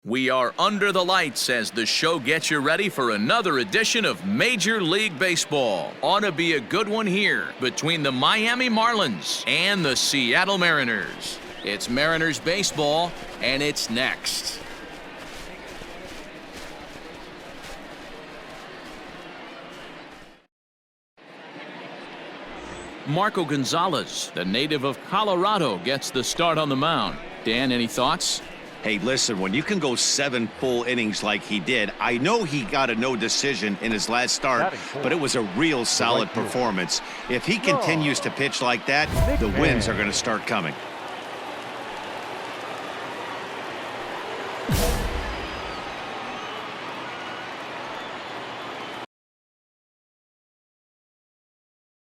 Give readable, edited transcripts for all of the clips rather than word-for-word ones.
We are under the lights as the show gets you ready for another edition of Major League Baseball. Ought to be a good one here between the Miami Marlins and the Seattle Mariners. It's Mariners baseball, and it's next. Marco Gonzalez, the native of Colorado, gets the start on the mound. Dan, any thoughts? Hey, listen, when you can go 7 full innings like he did, I know he got a no decision in his last start, but it was a real solid performance. If he continues to pitch like that, the wins are going to start coming.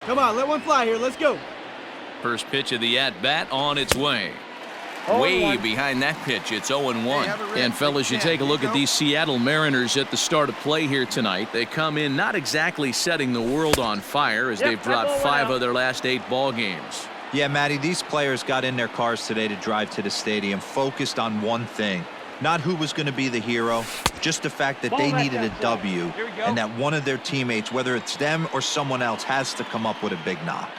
Come on, let one fly here. Let's go. First pitch of the at-bat on its way. Way behind that pitch, it's 0-1. And fellas, you take a look at these Seattle Mariners at the start of play here tonight. They come in not exactly setting the world on fire as they've dropped 5 of their last 8 ball games. Yeah, Matty, these players got in their cars today to drive to the stadium, focused on one thing. Not who was going to be the hero, just the fact that they needed a W, and that one of their teammates, whether it's them or someone else, has to come up with a big knock.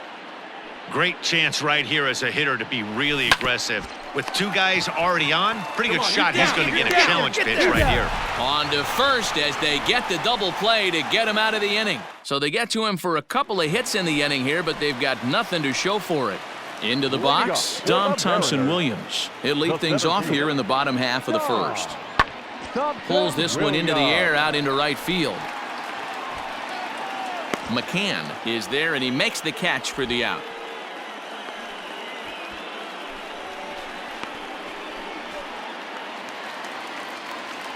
Great chance right here as a hitter to be really aggressive. With 2 guys already on, pretty good shot. He's going to get a challenge pitch right here. On to first as they get the double play to get him out of the inning. So they get to him for a couple of hits in the inning here, but they've got nothing to show for it. Into the box, Dom Thompson-Williams. He'll lead things off here in the bottom half of the first. Pulls this one into the air out into right field. McCann is there, and he makes the catch for the out.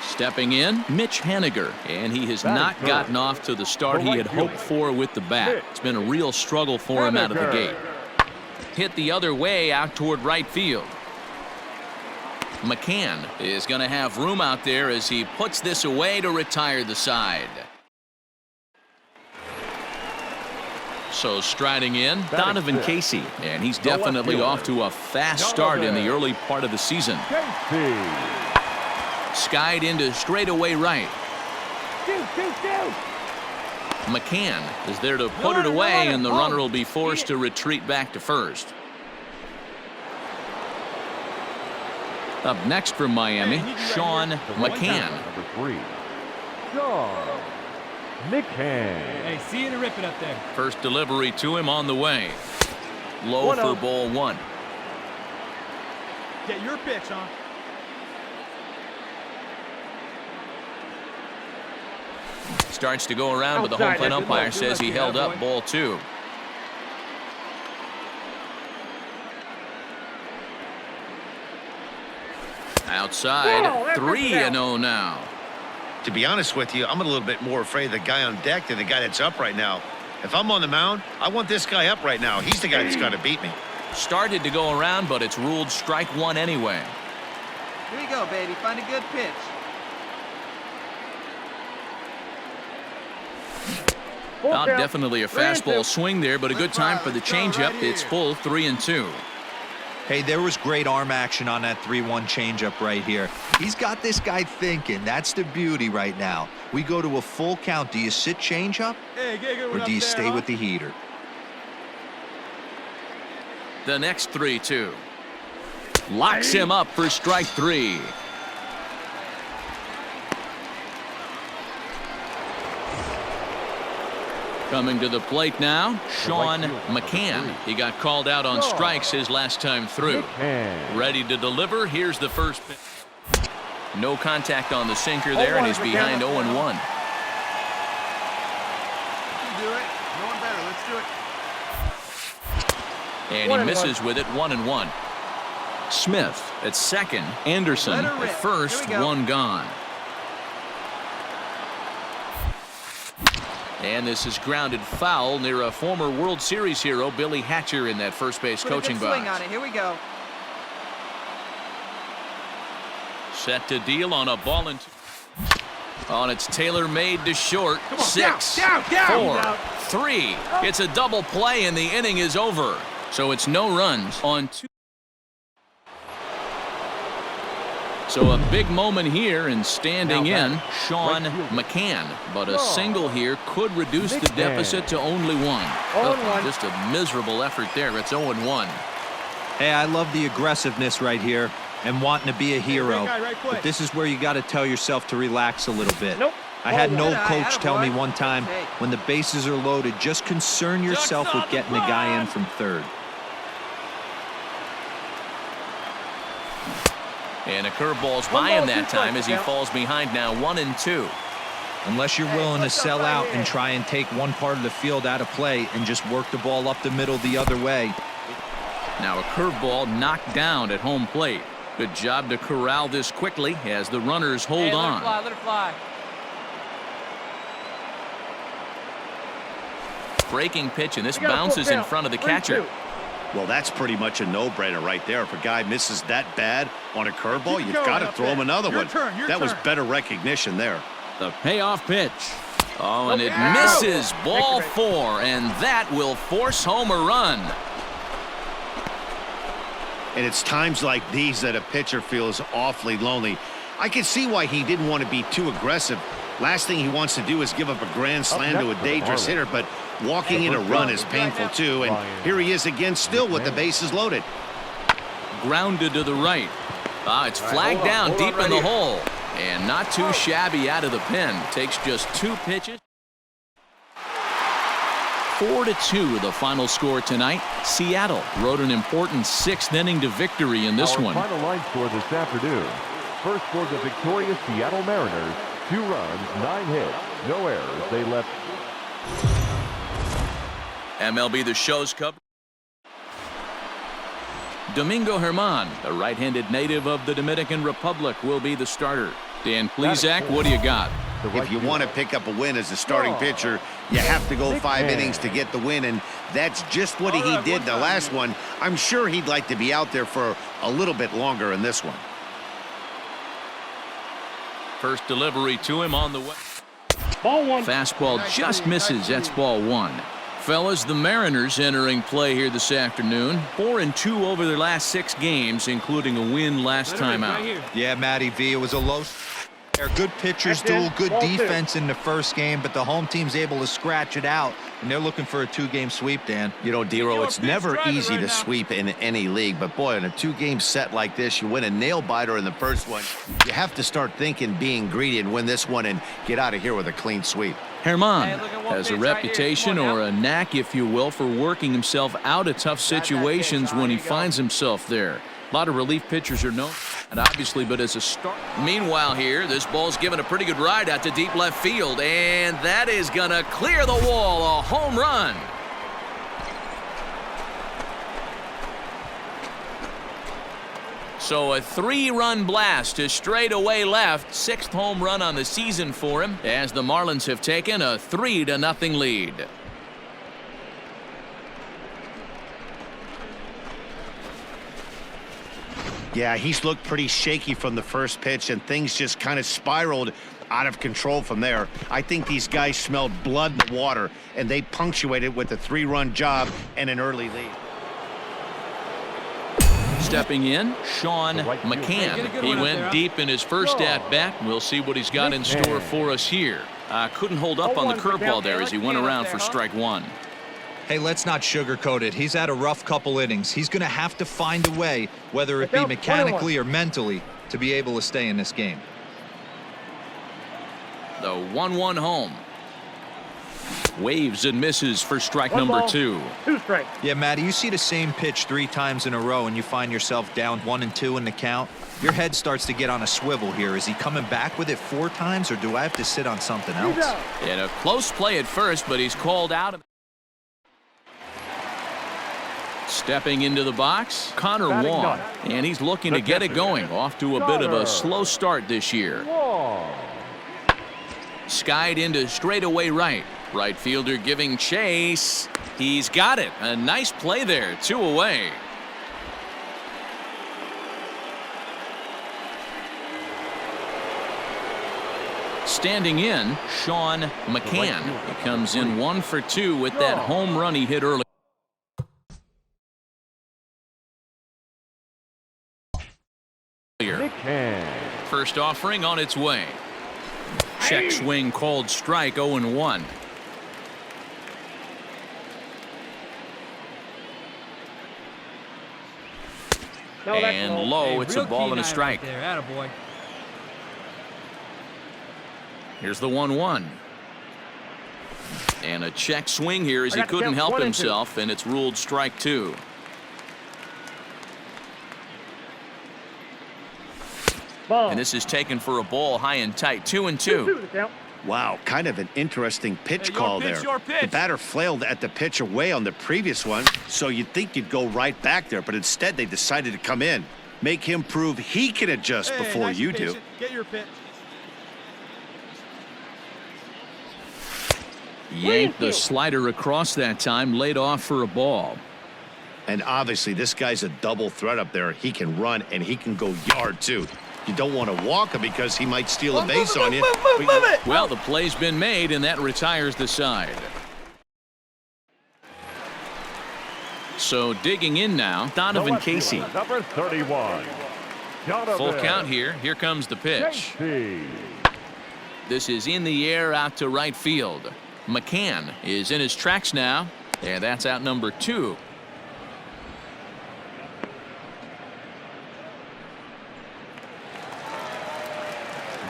Stepping in, Mitch Haniger, and he has not gotten off to the start he had hoped for with the bat. It's been a real struggle for him out of the gate. Hit the other way out toward right field. McCann is going to have room out there as he puts this away to retire the side. So striding in, Donovan Casey, and he's definitely off to a fast start in the early part of the season. Skied into straightaway right. McCann is there to put it away, and the runner will be forced to retreat back to first. Up next from Miami, Sean McCann. Number 3, Sean McCann. Hey, see you to rip it up there. First delivery to him on the way. Low for ball 1. Get your pitch, huh? Starts to go around, but the home plate umpire says he held up ball 2. Outside, 3-0 now. To be honest with you, I'm a little bit more afraid of the guy on deck than the guy that's up right now. If I'm on the mound, I want this guy up right now. He's the guy that's got to beat me. Started to go around, but it's ruled strike 1 anyway. Here you go, baby. Find a good pitch. Well, definitely a fastball swing there, but a good time for the changeup. It's full 3-2. Hey, there was great arm action on that 3-1 changeup right here. He's got this guy thinking. That's the beauty right now. We go to a full count. Do you sit changeup, or do you stay with the heater? The next 3-2. Locks him up for strike 3. Coming to the plate now, Sean McCann. He got called out on strikes his last time through. Ready to deliver. Here's the first pitch. No contact on the sinker there, and he's behind 0-1. You do it. No one better. Let's do it. And he misses with it, 1-1. Smith at second. Anderson at first, 1 gone. And this is grounded foul near a former World Series hero, Billy Hatcher, in that first base coaching box. Swing on it. Here we go. Set to deal on a ball and 2. On its tailor-made to short. 6, down, 4, 3. It's a double play, and the inning is over. So it's no runs on 2. So a big moment here, and standing in, Sean McCann. But a single here could reduce the deficit to only one. Just a miserable effort there. It's 0-1. Hey, I love the aggressiveness right here and wanting to be a hero. But this is where you got to tell yourself to relax a little bit. I had an old coach tell me one time, when the bases are loaded, just concern yourself with getting the guy in from third. And a curveball's by him that time as he falls behind now 1-2. Unless you're willing to sell out and try and take one part of the field out of play and just work the ball up the middle the other way. Now a curveball knocked down at home plate. Good job to corral this quickly as the runners hold on. Let it fly. Breaking pitch, and this bounces in front of the catcher. Well, that's pretty much a no-brainer right there. If a guy misses that bad on a curveball, you've got to throw him another one. That was better recognition there. The payoff pitch. Oh, and it misses. Ball 4, and that will force home a run. And it's times like these that a pitcher feels awfully lonely. I can see why he didn't want to be too aggressive. Last thing he wants to do is give up a grand slam to a dangerous hitter, but walking in a run is painful too, and here he is again still with the bases loaded. Grounded to the right. It's flagged down deep in the hole, and not too shabby out of the pen. Takes just 2 pitches. 4-2 the final score tonight. Seattle rode an important 6th inning to victory in this one. Final line score this afternoon. First for the victorious Seattle Mariners, 2 runs, 9 hits, no errors. They left. MLB The Show's coverage. Domingo Germán, a right-handed native of the Dominican Republic, will be the starter. Dan Plesac, what do you got? If you want to pick up a win as a starting pitcher, you have to go 5 innings to get the win, and that's just what he did the last one. I'm sure he'd like to be out there for a little bit longer in this one. First delivery to him on the way. Ball 1. Fastball just misses. That's ball 1. Fellas, the Mariners entering play here this afternoon. 4-2 over their last 6 games, including a win last time out. Yeah, Matty V, it was a low. Good pitchers duel, good defense in the first game, but the home team's able to scratch it out, and they're looking for a 2-game sweep, Dan. You know, Dero, it's never easy to sweep in any league, but boy, in a 2-game set like this, you win a nail-biter in the first one. You have to start thinking being greedy and win this one and get out of here with a clean sweep. Germán has a reputation, or a knack, if you will, for working himself out of tough situations when he finds himself there. A lot of relief pitchers are known, and obviously, but as a start. Meanwhile here, this ball's given a pretty good ride out to deep left field, and that is going to clear the wall. A home run. So a 3-run blast to straightaway left. 6th home run on the season for him, as the Marlins have taken a 3-0 lead. Yeah, he's looked pretty shaky from the first pitch, and things just kind of spiraled out of control from there. I think these guys smelled blood in the water, and they punctuated with a 3-run job and an early lead. Stepping in, Sean McCann. He went deep in his first at-bat. We'll see what he's got in store for us here. Couldn't hold up on the curveball there as he went around for strike 1. Hey, let's not sugarcoat it. He's had a rough couple innings. He's going to have to find a way, whether it be mechanically or mentally, to be able to stay in this game. The 1-1 home. Waves and misses for strike number 2. 2 strikes. Yeah, Matty, you see the same pitch 3 times in a row and you find yourself down 1-2 in the count. Your head starts to get on a swivel here. Is he coming back with it 4 times, or do I have to sit on something else? And a close play at first, but he's called out of. Stepping into the box, Connor Wong, and he's looking to get it going. Off to a bit of a slow start this year. Skied into straightaway right. Right fielder giving chase. He's got it. A nice play there. 2 away. Standing in, Sean McCann. He comes in 1 for 2 with that home run he hit early. McCann. First offering on its way. Check swing called strike, 0-1. And low, it's a ball and a strike. There, attaboy. Here's the 1-1. And a check swing here as he couldn't help himself, and it's ruled strike 2. And this is taken for a ball high and tight, 2-2. Wow, kind of an interesting pitch call there. The batter flailed at the pitch away on the previous one, so you'd think you'd go right back there, but instead they decided to come in. Make him prove he can adjust before nice you do. Get your pitch. Yanked the slider across that time, laid off for a ball. And obviously this guy's a double threat up there. He can run and he can go yard too. You don't want to walk him because he might steal a base on you. Well, the play's been made, and that retires the side. So digging in now, Donovan Casey. Number 31. Full count here. Here comes the pitch. This is in the air out to right field. McCann is in his tracks now, and that's out number 2.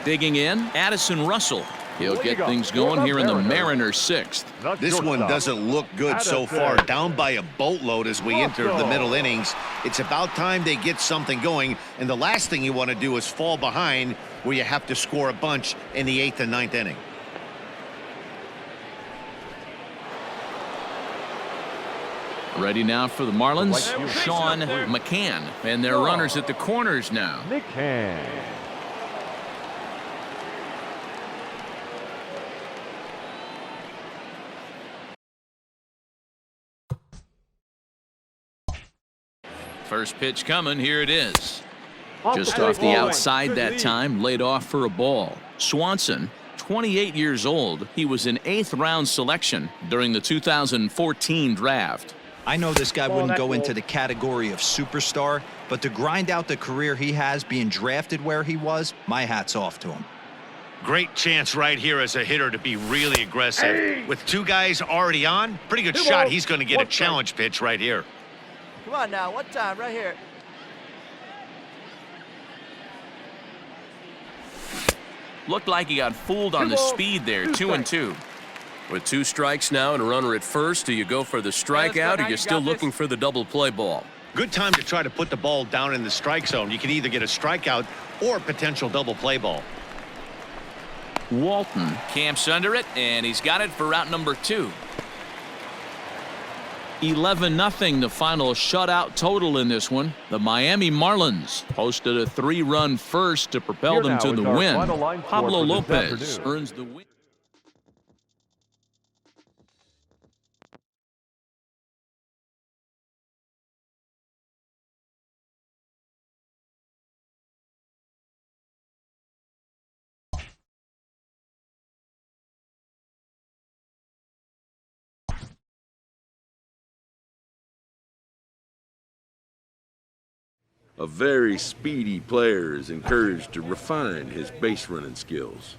Digging in, Addison Russell. He'll get things going here in the Mariners' 6th. This one doesn't look good so far. Down by a boatload as we enter the middle innings. It's about time they get something going, and the last thing you want to do is fall behind where you have to score a bunch in the 8th and 9th inning. Ready now for the Marlins, Sean McCann, and their runners at the corners now. McCann. First pitch coming, here it is. Just off the outside that time, laid off for a ball. Swanson, 28 years old. He was an 8th round selection during the 2014 draft. I know this guy wouldn't go into the category of superstar, but to grind out the career he has being drafted where he was, my hat's off to him. Great chance right here as a hitter to be really aggressive. With 2 guys already on, pretty good shot. He's going to get a challenge pitch right here. Come on now, one time right here. Looked like he got fooled on the speed there, 2-2. With 2 strikes now and a runner at first, do you go for the strikeout or are you still looking for the double play ball? Good time to try to put the ball down in the strike zone. You can either get a strikeout or a potential double play ball. Walton camps under it, and he's got it for out number 2. 11-0 the final shutout total in this one. The Miami Marlins posted a 3-run first to propel them to the win. Pablo Lopez earns the win. A very speedy player is encouraged to refine his base running skills.